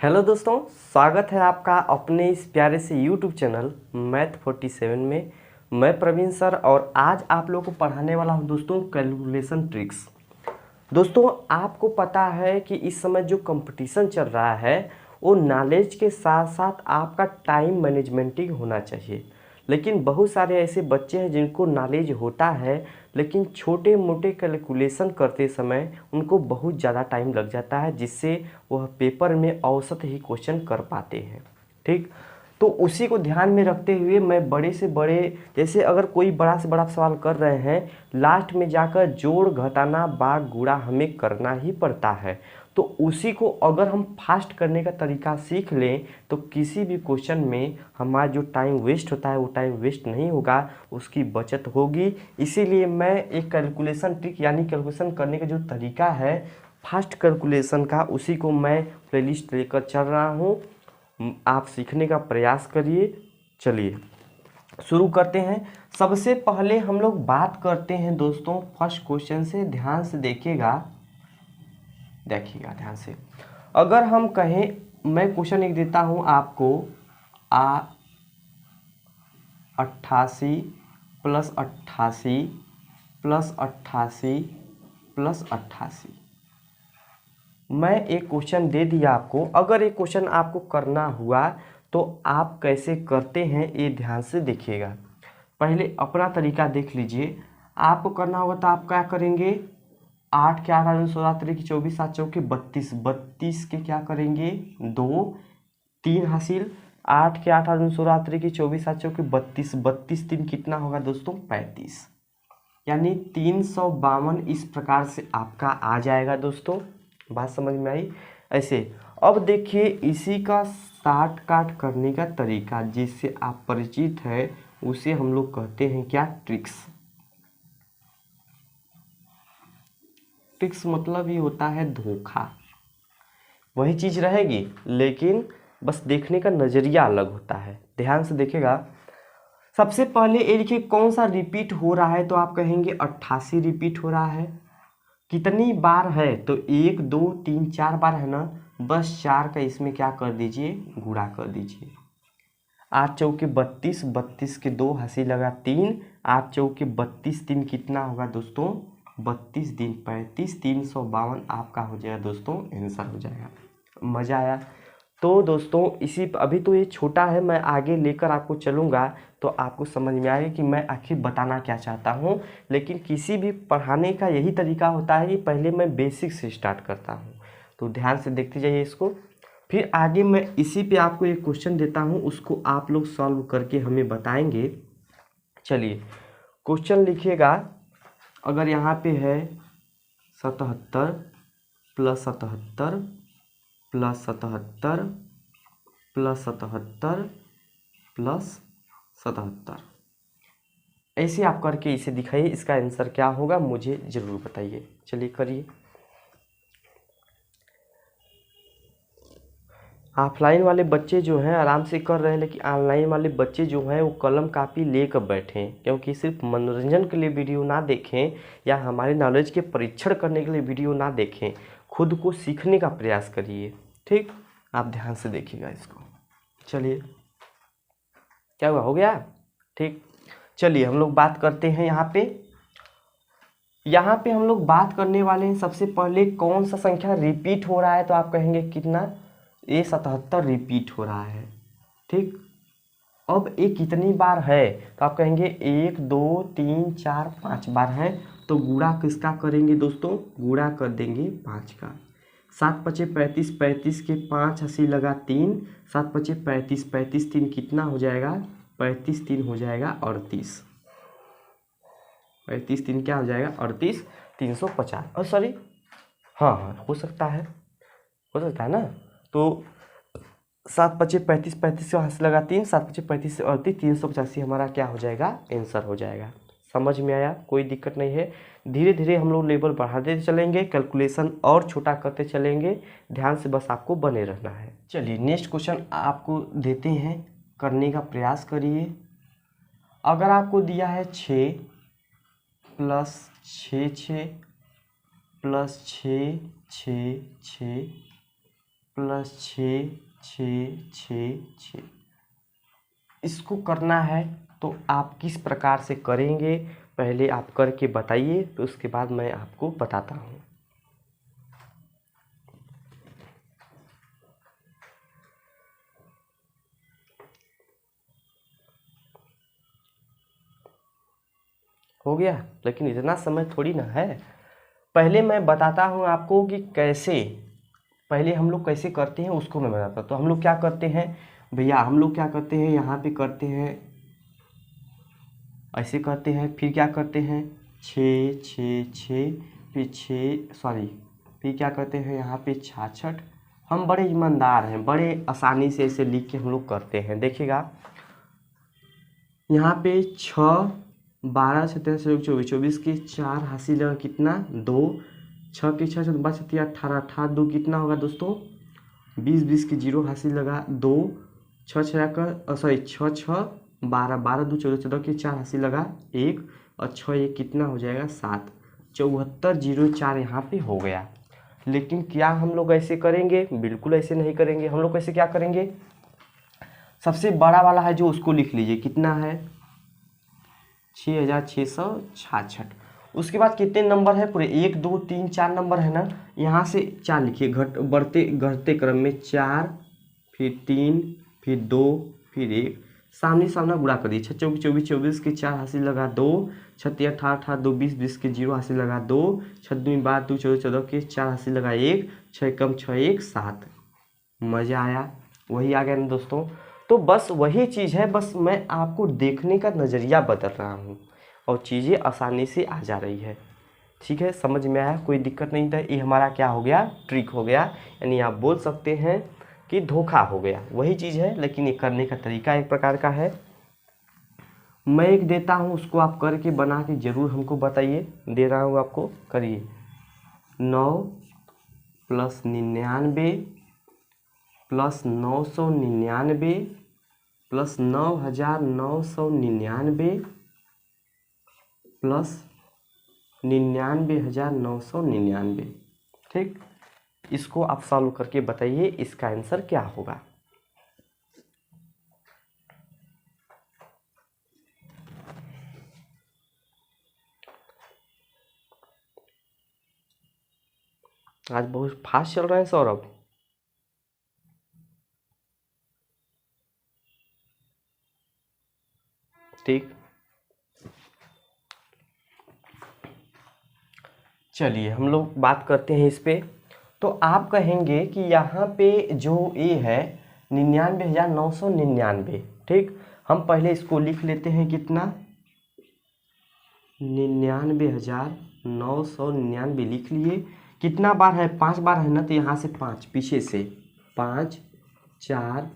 Hello दोस्तों, स्वागत है आपका अपने इस प्यारे से यूट्यूब चैनल मैथ 47 में। मैं प्रवीण सर और आज आप लोगों को पढ़ाने वाला हूं दोस्तों कैलकुलेशन ट्रिक्स। दोस्तों, आपको पता है कि इस समय जो कंपटीशन चल रहा है वो नॉलेज के साथ साथ आपका टाइम मैनेजमेंट होना चाहिए। लेकिन बहुत सारे ऐसे बच्चे हैं जिनको नॉलेज होता है लेकिन छोटे मोटे कैलकुलेशन करते समय उनको बहुत ज़्यादा टाइम लग जाता है, जिससे वह पेपर में औसत ही क्वेश्चन कर पाते हैं। ठीक, तो उसी को ध्यान में रखते हुए मैं बड़े से बड़े, जैसे अगर कोई बड़ा से बड़ा सवाल कर रहे हैं, लास्ट में जाकर जोड़ घटाना भाग गुणा हमें करना ही पड़ता है। तो उसी को अगर हम फास्ट करने का तरीका सीख लें तो किसी भी क्वेश्चन में हमारा जो टाइम वेस्ट होता है वो टाइम वेस्ट नहीं होगा, उसकी बचत होगी। इसीलिए मैं एक कैलकुलेशन ट्रिक यानी कैलकुलेशन करने का जो तरीका है फास्ट कैलकुलेशन का, उसी को मैं प्लेलिस्ट लेकर चल रहा हूँ। आप सीखने का प्रयास करिए। चलिए शुरू करते हैं। सबसे पहले हम लोग बात करते हैं दोस्तों फर्स्ट क्वेश्चन से। ध्यान से देखिएगा ध्यान से। अगर हम कहें, मैं क्वेश्चन एक देता हूं आपको, 88 प्लस 88 प्लस 88 प्लस 88। मैं एक क्वेश्चन दे दिया आपको। अगर एक क्वेश्चन आपको करना हुआ तो आप कैसे करते हैं ये ध्यान से देखिएगा। पहले अपना तरीका देख लीजिए। आपको करना होगा तो आप क्या करेंगे, 8 के 8 16 3 की 24 7 चौके 32, 32 के क्या करेंगे 2, 3 हासिल। 8 के 8 16 3 की 24 7 चौके 32, 32 3 कितना होगा दोस्तों 35, यानी 352 इस प्रकार से आपका आ जाएगा। दोस्तों बात समझ में आई? ऐसे अब देखिए इसी का शार्ट काट करने का तरीका जिससे आप परिचित है उसे हम लोग कहते हैं क्या, ट्रिक्स। ट्रिक्स मतलब ही होता है धोखा। वही चीज रहेगी लेकिन बस देखने का नजरिया अलग होता है। ध्यान से देखिएगा। सबसे पहले ये देखिए कौन सा रिपीट हो रहा है, तो आप कहेंगे 88 रिपीट हो रहा है। कितनी बार है, तो 1 2 3 4 बार है ना, बस 4 का इसमें क्या कर दीजिए, गुणा कर दीजिए। 8 चौके 32, 32 के 2 हंसी लगा 3, 8 चौके 32, 3 कितना होगा दोस्तों 32 दिन 35, 352 आपका हो जाएगा दोस्तों, आंसर हो जाएगा। मज़ा आया? तो दोस्तों इसी अभी तो ये छोटा है, मैं आगे लेकर आपको चलूँगा तो आपको समझ में आएगा कि मैं आखिर बताना क्या चाहता हूँ। लेकिन किसी भी पढ़ाने का यही तरीका होता है कि पहले मैं बेसिक से स्टार्ट करता हूँ। तो ध्यान से देखते जाइए इसको, फिर आगे मैं इसी पे आपको एक क्वेश्चन देता हूँ, उसको आप लोग सॉल्व करके हमें बताएंगे। चलिए क्वेश्चन लिखिएगा। अगर यहाँ पे है 77 प्लस 77 प्लस 77 प्लस 77 प्लस 77, ऐसे आप करके इसे दिखाइए। इसका आंसर क्या होगा मुझे ज़रूर बताइए। चलिए करिए। ऑफलाइन वाले बच्चे जो हैं आराम से कर रहे हैं, लेकिन ऑनलाइन वाले बच्चे जो हैं वो कलम कापी लेकर बैठें, क्योंकि सिर्फ मनोरंजन के लिए वीडियो ना देखें या हमारे नॉलेज के परीक्षण करने के लिए वीडियो ना देखें, खुद को सीखने का प्रयास करिए। ठीक, आप ध्यान से देखिएगा इसको। चलिए क्या हुआ, हो गया? ठीक, चलिए हम लोग बात करते हैं। यहाँ पे हम लोग बात करने वाले हैं सबसे पहले कौन सा संख्या रिपीट हो रहा है, तो आप कहेंगे कितना, ये 77 रिपीट हो रहा है। ठीक, अब ये कितनी बार है, तो आप कहेंगे 1 2 3 4 5 बार है। तो गुणा किसका करेंगे दोस्तों, गुणा कर देंगे 5 का। 7 पचे 35, 35 के 5 हंसी लगा 3, 7 पचे 35, 35 3 कितना हो जाएगा, 35 3 हो जाएगा 38, 35 3 क्या हो जाएगा 38, 350। और सॉरी, हाँ हो सकता है ना। तो 7 पचे 35, 35 से हंस लगा 3, 7 पचे 35 से 38, 385 हमारा क्या हो जाएगा, आंसर हो जाएगा। समझ में आया? कोई दिक्कत नहीं है। धीरे धीरे हम लोग लेवल बढ़ाते चलेंगे, कैलकुलेशन और छोटा करते चलेंगे। ध्यान से बस आपको बने रहना है। चलिए नेक्स्ट क्वेश्चन आपको देते हैं, करने का प्रयास करिए। अगर आपको दिया है 6 प्लस 6 6 प्लस 6 6 6 प्लस 6 6 6 6। इसको करना है तो आप किस प्रकार से करेंगे पहले आप करके बताइए, तो उसके बाद मैं आपको बताता हूँ। हो गया, लेकिन इतना समय थोड़ी ना है। पहले मैं बताता हूँ आपको कि कैसे, पहले हम लोग कैसे करते हैं उसको मैं बताता हूँ। तो हम लोग क्या करते हैं भैया, हम लोग क्या करते हैं, यहाँ पे करते हैं ऐसे करते हैं, फिर क्या करते हैं 6 6 6, फिर 6 सॉरी फिर क्या करते हैं यहाँ पे 66। हम बड़े ईमानदार हैं, बड़े आसानी से इसे लिख के हम लोग करते हैं। देखिएगा यहाँ पे 6 12 17 24 24 के 4 हासिल लगा कितना 2, 6 के 6 बच 18 18 2 कितना होगा दोस्तों 20 20 के 0 हासिल लगा 2, 6 6 का सॉरी 6 6 12 12 2 14 14 के 4 हासिल लगा 1 और 6 1 कितना हो जाएगा 7, 74 0 4 यहाँ पे हो गया। लेकिन क्या हम लोग ऐसे करेंगे, बिल्कुल ऐसे नहीं करेंगे। हम लोग कैसे क्या करेंगे, सबसे बड़ा वाला है जो उसको लिख लीजिए, कितना है 6666। उसके बाद कितने नंबर है पूरे 1 2 3 4 नंबर है ना, यहाँ से 4 लिखिए, बढ़ते घटते क्रम में 4 फिर 3 फिर 2 फिर 1, सामने सामना गुणा कर दिए 6 24 24 24 के 4 हासिल लगा 2, 6 18 18 2 20 20 के 0 हासिल लगा 2, 6 2 12 2 14 14 के 4 हासिल लगा 1, 6 कम 6 1 7। मज़ा आया, वही आ गया ना दोस्तों। तो बस वही चीज़ है, बस मैं आपको देखने का नज़रिया बदल रहा हूँ और चीज़ें आसानी से आ जा रही है। ठीक है, समझ में आया, कोई दिक्कत नहीं था। ये हमारा क्या हो गया, ट्रिक हो गया, यानी आप बोल सकते हैं कि धोखा हो गया। वही चीज़ है, लेकिन ये करने का तरीका एक प्रकार का है। मैं एक देता हूँ, उसको आप करके बना के ज़रूर हमको बताइए। दे रहा हूँ आपको, करिए 9 + 99 + 999 + 9999 + 99,999। ठीक, इसको आप सॉल्व करके बताइए इसका आंसर क्या होगा। आज बहुत फास्ट चल रहा है सौरभ। ठीक, चलिए हम लोग बात करते हैं इस पे। तो आप कहेंगे कि यहाँ पे जो ए है 99,999। ठीक, हम पहले इसको लिख लेते हैं, कितना 99,999 लिख लिए। कितना बार है, 5 बार है ना, तो यहाँ से 5 पीछे से 5 4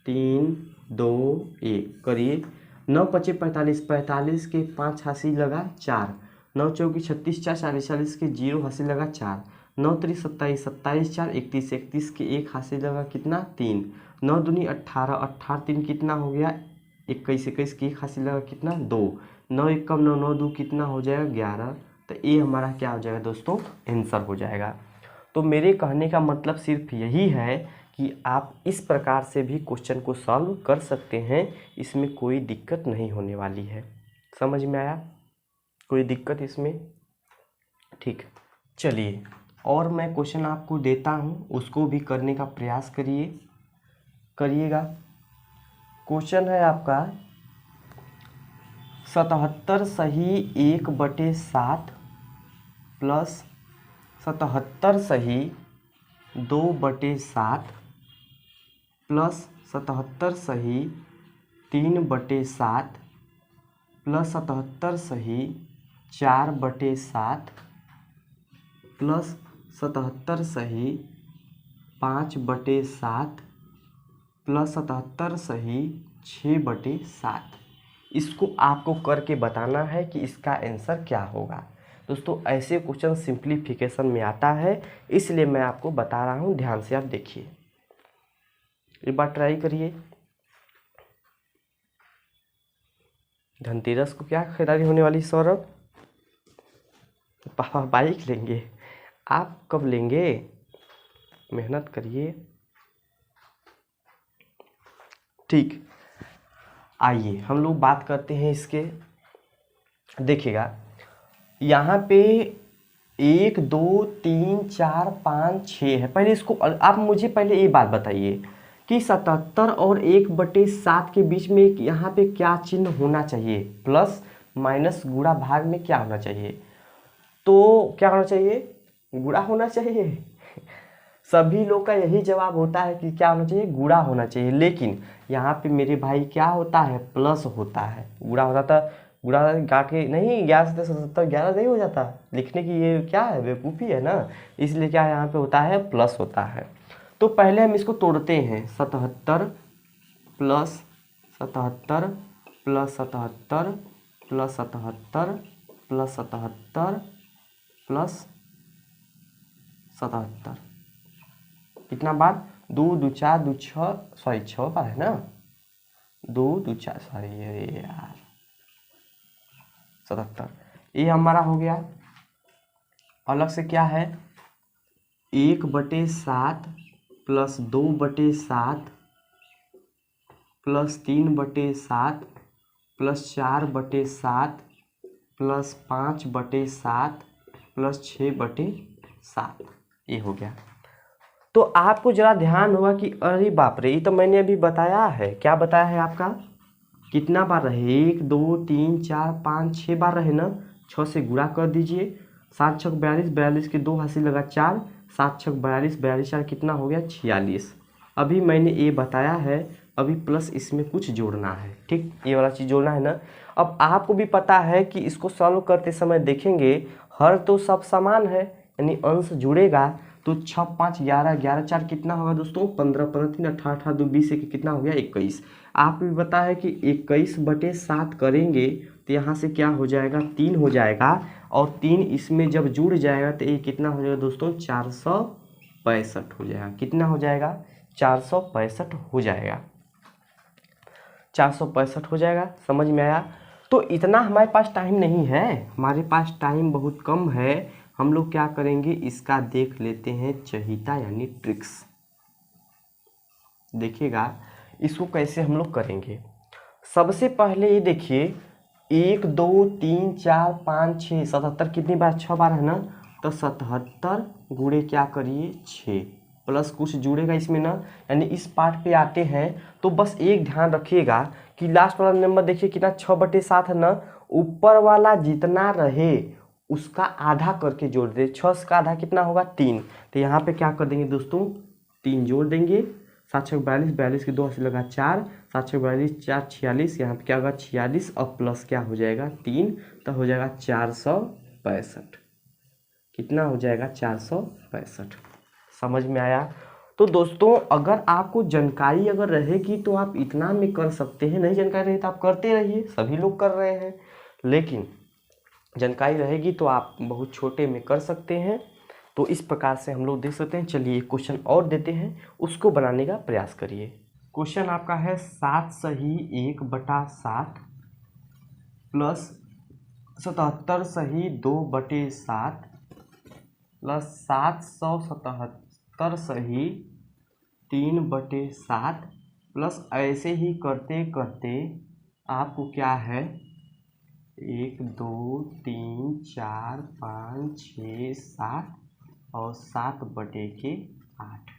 3 2 1 करिए। 9 5 45 45 के 5 हासिल लगा 4, 9 चौकी 36 4 40 40 के 0 हासिल लगा 4, 9 3 27 27 4 31 31 के 1 हासिल लगा कितना 3, 9 दूनी 18 18 3 कितना हो गया 21 21 के 1 हासिल लगा कितना 2, 9 1 कम 9 9 2 कितना हो जाएगा 11। तो ये हमारा क्या हो जाएगा दोस्तों, आंसर हो जाएगा। तो मेरे कहने का मतलब सिर्फ यही है कि आप इस प्रकार से भी क्वेश्चन को सॉल्व कर सकते हैं, इसमें कोई दिक्कत नहीं होने वाली है। समझ में आया, कोई दिक्कत इसमें। ठीक, चलिए और मैं क्वेश्चन आपको देता हूँ, उसको भी करने का प्रयास करिएगा। क्वेश्चन है आपका 77 सही 1/7 + 77 सही 2/7 + 77 सही 3/7 + 77 सही 4/7 + 77 सही 5/7 + 77 सही 6/7। इसको आपको करके बताना है कि इसका आंसर क्या होगा। दोस्तों ऐसे क्वेश्चन सिंप्लीफिकेशन में आता है, इसलिए मैं आपको बता रहा हूँ, ध्यान से आप देखिए, एक बार ट्राई करिए। धनतेरस को क्या खरीदारी होने वाली सौरभ? पापा बाइक लेंगे। आप कब लेंगे, मेहनत करिए। ठीक, आइए हम लोग बात करते हैं इसके। देखिएगा यहाँ पे 1 2 3 4 5 6 है। पहले इसको आप मुझे पहले ये बात बताइए कि 77 और 1/7 के बीच में यहाँ पे क्या चिन्ह होना चाहिए, प्लस माइनस गुणा भाग में क्या होना चाहिए? तो क्या होना चाहिए? गुणा होना चाहिए। सभी लोग का यही जवाब होता है कि क्या होना चाहिए? गुणा होना चाहिए। लेकिन यहाँ पे मेरे भाई क्या होता है? प्लस होता है। गुणा होता था, गुणा गा के नहीं, 11 से 77 11 नहीं हो जाता। लिखने की ये क्या है? बेवकूफ़ी है ना। इसलिए क्या यहाँ पे होता है? प्लस होता है। तो पहले हम इसको तोड़ते हैं। 77 plus 77 plus 77 plus 77 plus 77 plus 77, कितना बार? 2 2 4 2 6, सॉरी 6 बार है ना। 2 2 4, सॉरी अरे यार 77, ये हमारा हो गया। अलग से क्या है? 1/7 plus 2/7 plus 3/7 plus 4/7 plus 5/7 plus 6/7, ये हो गया। तो आपको जरा ध्यान होगा कि अरे बाप रे, ये तो मैंने अभी बताया है। क्या बताया है आपका? कितना बार रहे? 1 2 3 4 5 6 बार रहे ना। 6 से गुणा कर दीजिए। 7 छक 42, 42 के 2 हासिल लगा 4, 7 छक 42, 42 4 कितना हो गया? 46। अभी मैंने ये बताया है, अभी प्लस इसमें कुछ जोड़ना है। ठीक, ये वाला चीज़ जोड़ना है ना। अब आपको भी पता है कि इसको सॉल्व करते समय देखेंगे हर तो सब समान है, यानी अंश जुड़ेगा। तो 6 5 11, 11 4 कितना होगा दोस्तों? 15, 15 3 18, 18 2 20 एक कितना हो गया? 21। आपको भी पता है कि 21/7 करेंगे तो यहाँ से क्या हो जाएगा? 3 हो जाएगा। और 3 इसमें जब जुड़ जाएगा तो ये कितना हो जाएगा दोस्तों? 465 हो जाएगा। कितना हो जाएगा? 465 हो जाएगा। 465 हो जाएगा। समझ में आया? तो इतना हमारे पास टाइम नहीं है, हमारे पास टाइम बहुत कम है। हम लोग क्या करेंगे, इसका देख लेते हैं चहिता यानी ट्रिक्स। देखिएगा इसको कैसे हम लोग करेंगे। सबसे पहले ये देखिए 1 2 3 4 5 6 77 कितनी बार? 6 बार है ना। तो 77 गुणे क्या करिए? 6, प्लस कुछ जुड़ेगा इसमें ना, यानी इस पार्ट पे आते हैं। तो बस एक ध्यान रखिएगा कि लास्ट वाला नंबर देखिए कितना? 6/7 है ना। ऊपर वाला जितना रहे उसका आधा करके जोड़ दे। 6 का आधा कितना होगा? 3। तो यहाँ पे क्या कर देंगे दोस्तों? 3 जोड़ देंगे। 7 छक 42, 42 के 2 हासिल लगा 4, 7 छक 42 4 46, यहाँ पे क्या होगा? 46 और प्लस क्या हो जाएगा? 3, तो हो जाएगा 465। कितना हो जाएगा? 465। समझ में आया? तो दोस्तों अगर आपको जानकारी अगर रहेगी तो आप इतना में कर सकते हैं, नहीं जानकारी रही तो आप करते रहिए, सभी लोग कर रहे हैं। लेकिन जानकारी रहेगी तो आप बहुत छोटे में कर सकते हैं। तो इस प्रकार से हम लोग देख सकते हैं। चलिए क्वेश्चन और देते हैं, उसको बनाने का प्रयास करिए। क्वेश्चन आपका है 7 सही 1/7 प्लस 77 सही 2/7 प्लस 777 सही 3/7 प्लस ऐसे ही करते करते आपको क्या है? 1 2 3 4 5 6 7 और 7/8।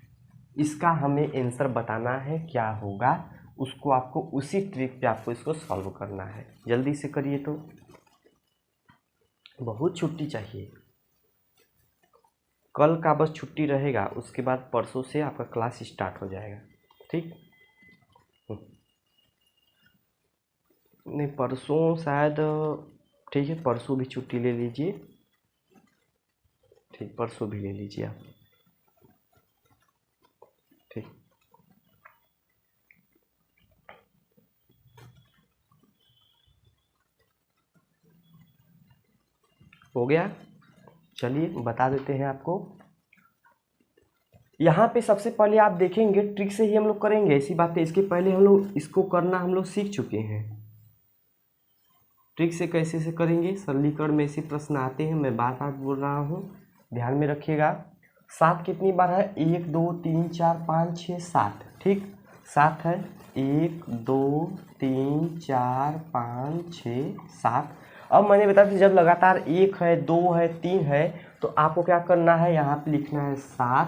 इसका हमें आंसर बताना है क्या होगा। उसको आपको उसी ट्रिक पे आपको इसको सॉल्व करना है। जल्दी से करिए, तो बहुत छुट्टी चाहिए। कल का बस छुट्टी रहेगा, उसके बाद परसों से आपका क्लास स्टार्ट हो जाएगा। ठीक, नहीं परसों शायद, ठीक है परसों भी छुट्टी ले लीजिए। ठीक, परसों भी ले लीजिए आप। ठीक, हो गया। चलिए बता देते हैं आपको। यहाँ पे सबसे पहले आप देखेंगे ट्रिक से ही हम लोग करेंगे, ऐसी बात है। इसके पहले हम लोग इसको करना हम लोग सीख चुके हैं। ट्रिक से कैसे से करेंगे, सरलीकरण में ऐसे प्रश्न आते हैं, मैं बार बार बोल रहा हूँ, ध्यान में रखिएगा। 7 कितनी बार है? 1 2 3 4 5 6 7। ठीक, 7 है, 1 2 3 4 5 6 7। अब मैंने बताया कि जब लगातार 1 है, 2 है, 3 है तो आपको क्या करना है, यहाँ पे लिखना है 7,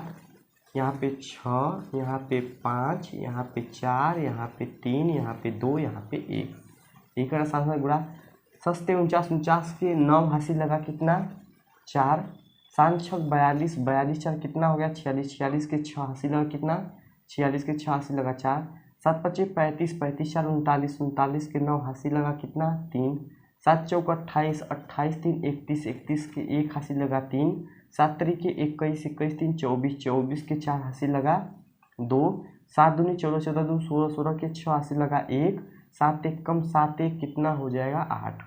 यहाँ पे 6, यहाँ पे 5, यहाँ पे 4, यहाँ पे 3, यहाँ पे 2, यहाँ पे 1। एक का साथ में गुणा, सस्ते 49, 49 के 9 हासिल लगा कितना 4, 7 6 42, 42 4 कितना हो गया 46, 46 के 6 हासिल लगा कितना 46 के 6 हासिल लगा 4, 7 25 35, 35 4 39, 39 के 9 हासिल लगा कितना 3, 7 चौक 28, 28 3 31, 31 के 1 हासिल लगा 3, 7 तरीके 21, 21 3 24, 24 के 4 हासिल लगा 2, 7 दूनी 14, 14 2 16, 16 के 6 हासिल लगा 1, 7 1 कम 7 1 कितना हो जाएगा 8।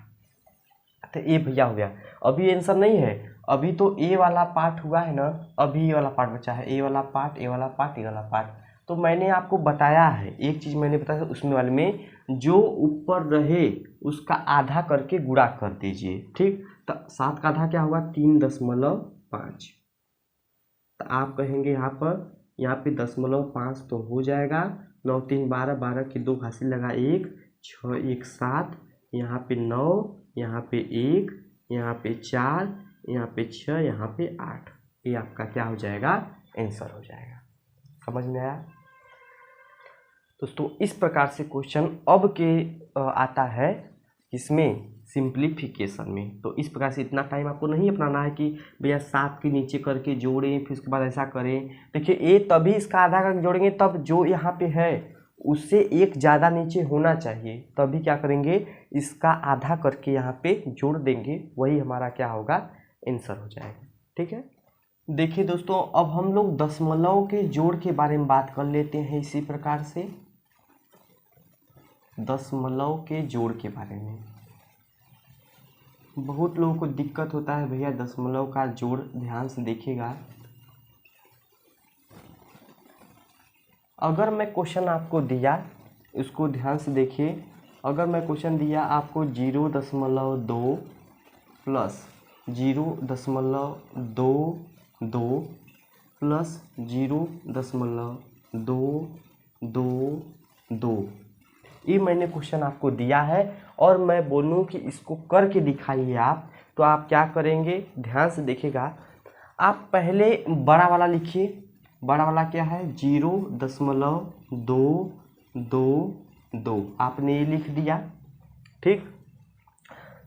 तो ये भैया हो गया। अभी आंसर नहीं है, अभी तो ए वाला पार्ट हुआ है ना, अभी ये वाला पार्ट बचा है, ए वाला पार्ट, ए वाला पार्ट, ए वाला पार्ट। तो मैंने आपको बताया है, एक चीज़ मैंने बताया उसमें वाले में जो ऊपर रहे उसका आधा करके गुणा कर दीजिए, ठीक। तो 7 का आधा क्या हुआ 3.5। तो आप कहेंगे यहाँ पे 0.5 तो हो जाएगा, 9 3 12, 12 के 2 हासिल लगा 1, 6 1 7, यहाँ पे 9, यहाँ पे 1, यहाँ पे 4, यहाँ पे 6, यहाँ पे 8। ये आपका क्या हो जाएगा आंसर हो जाएगा। समझ में आया दोस्तों? इस प्रकार से क्वेश्चन अब के आता है इसमें सिंप्लीफिकेशन में। तो इस प्रकार से इतना टाइम आपको नहीं अपनाना है कि भैया 7 के नीचे करके जोड़ें फिर उसके बाद ऐसा करें। देखिए ए तभी इसका आधा करके जोड़ेंगे तब जो यहाँ पे है उससे एक ज़्यादा नीचे होना चाहिए, तभी क्या करेंगे इसका आधा करके यहाँ पे जोड़ देंगे, वही हमारा क्या होगा आंसर हो जाएगा। ठीक है, देखिए दोस्तों अब हम लोग दशमलव के जोड़ के बारे में बात कर लेते हैं। इसी प्रकार से दशमलव के जोड़ के बारे में बहुत लोगों को दिक्कत होता है भैया दशमलव का जोड़। ध्यान से देखिएगा, अगर मैं क्वेश्चन आपको दिया उसको ध्यान से देखिए, अगर मैं क्वेश्चन दिया आपको 0.2 प्लस 0.22 प्लस 0.222, ये मैंने क्वेश्चन आपको दिया है और मैं बोलूँ कि इसको करके दिखाइए आप, तो आप क्या करेंगे ध्यान से देखिएगा। आप पहले बड़ा वाला लिखिए, बड़ा वाला क्या है 0.222, आपने ये लिख दिया, ठीक।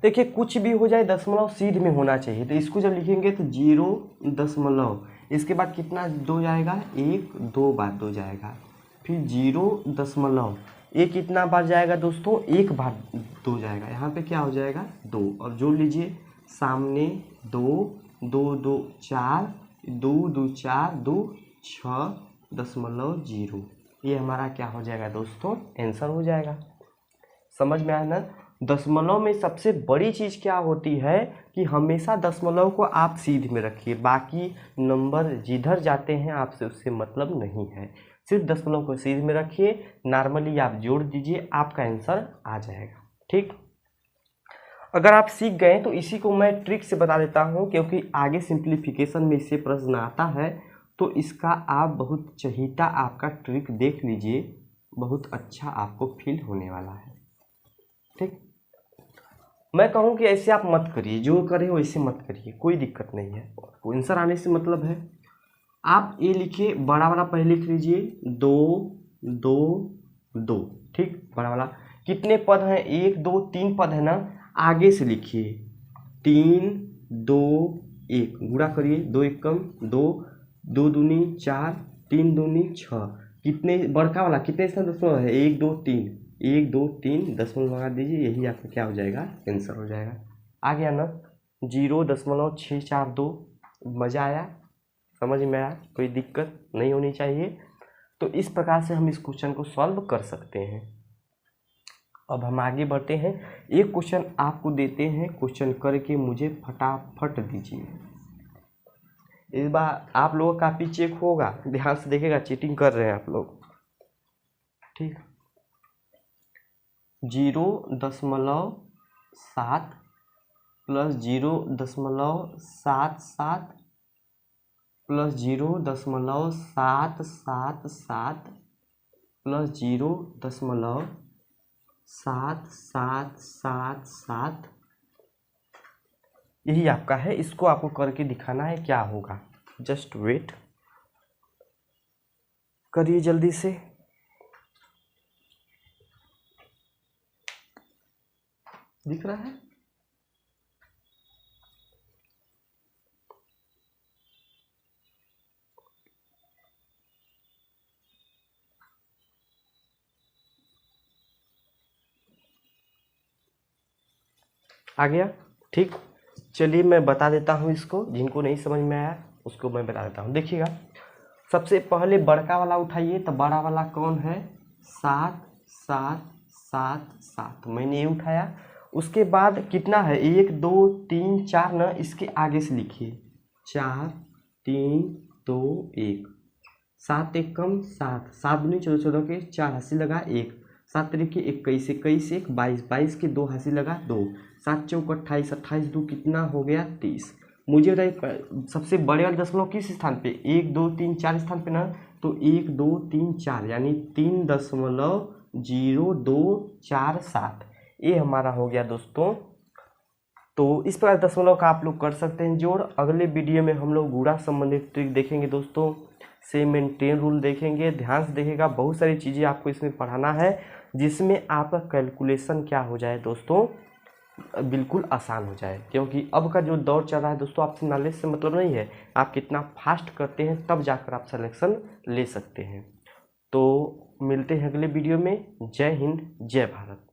देखिए कुछ भी हो जाए दशमलव सीध में होना चाहिए, तो इसको जब लिखेंगे तो 0 इसके बाद कितना 2 जाएगा, 1 2 बार 2 जाएगा, फिर 0 ये कितना बार जाएगा दोस्तों 1 बार 2 जाएगा, यहाँ पे क्या हो जाएगा 2। अब जोड़ लीजिए सामने 2 2 2 4 2 2 4 2 6.0, ये हमारा क्या हो जाएगा दोस्तों आंसर हो जाएगा। समझ में आया ना? दशमलव में सबसे बड़ी चीज़ क्या होती है कि हमेशा दशमलव को आप सीध में रखिए, बाकी नंबर जिधर जाते हैं आपसे उससे मतलब नहीं है, सिर्फ दशमलव को सीध में रखिए, नॉर्मली आप जोड़ दीजिए, आपका आंसर आ जाएगा। ठीक, अगर आप सीख गए तो इसी को मैं ट्रिक से बता देता हूं, क्योंकि आगे सिंप्लीफिकेशन में इससे प्रश्न आता है, तो इसका आप बहुत चहीता आपका ट्रिक देख लीजिए, बहुत अच्छा आपको फील होने वाला है। ठीक, मैं कहूँ कि ऐसे आप मत करिए, जो करें वैसे मत करिए, कोई दिक्कत नहीं है, आंसर आने से मतलब है। आप ये लिखिए, बड़ा वाला पहले लिख लीजिए 2 2 2, ठीक। बड़ा वाला कितने पद हैं 1 2 3 पद है ना, आगे से लिखिए 3 2 1, गुणा करिए 2 1 कम 2 2 दूनी 4 3 दूनी 6, कितने बड़का वाला कितने इसमें दशमलव है 1 2 3, 1 2 3 दशमलव लगा दीजिए, यही आपका क्या हो जाएगा आंसर हो जाएगा। आ गया ना 0.642। मज़ा आया, समझ में आया, कोई दिक्कत नहीं होनी चाहिए। तो इस प्रकार से हम इस क्वेश्चन को सॉल्व कर सकते हैं। अब हम आगे बढ़ते हैं, एक क्वेश्चन आपको देते हैं, क्वेश्चन करके मुझे फटाफट दीजिए। इस बार आप लोगों का कॉपी चेक होगा, ध्यान से देखिएगा, चीटिंग कर रहे हैं आप लोग, ठीक। 0.7 प्लस 0.77 प्लस 0.777 प्लस 0.7777, यही आपका है। इसको आपको करके दिखाना है क्या होगा। जस्ट वेट करिए जल्दी से। दिख रहा है? आ गया? ठीक, चलिए मैं बता देता हूँ इसको, जिनको नहीं समझ में आया उसको मैं बता देता हूँ। देखिएगा, सबसे पहले बड़का वाला उठाइए, तो बड़ा वाला कौन है? 7777, मैंने ये उठाया। उसके बाद कितना है? 1 2 3 4 ना, इसके आगे से लिखिए 4 3 2 1, 7 एक कम 7, 7 दूनी 14, 14 के 4 हंसी लगा 1, 7 तरीके 21, 21 1 22, 22 के 2 हंसी लगा 2, 7 चौक 28, 28 2 कितना हो गया? 30। मुझे बताइए सबसे बड़े वाले दशमलव किस स्थान पे? 1 2 3 4 स्थान पे ना, तो 1 2 3 4 यानी 3.0247, ये हमारा हो गया दोस्तों। तो इस प्रकार दशमलव का आप लोग कर सकते हैं जोड़। अगले वीडियो में हम लोग गुणा संबंधित ट्रिक देखेंगे दोस्तों, से मेंटेन रूल देखेंगे। ध्यान से देखिएगा, बहुत सारी चीज़ें आपको इसमें पढ़ाना है, जिसमें आपका कैलकुलेशन क्या हो जाए दोस्तों, बिल्कुल आसान हो जाए। क्योंकि अब का जो दौर चल रहा है दोस्तों, आपसे नॉलेज से मतलब नहीं है, आप कितना फास्ट करते हैं तब जाकर आप सिलेक्शन ले सकते हैं। तो मिलते हैं अगले वीडियो में। जय हिंद, जय भारत।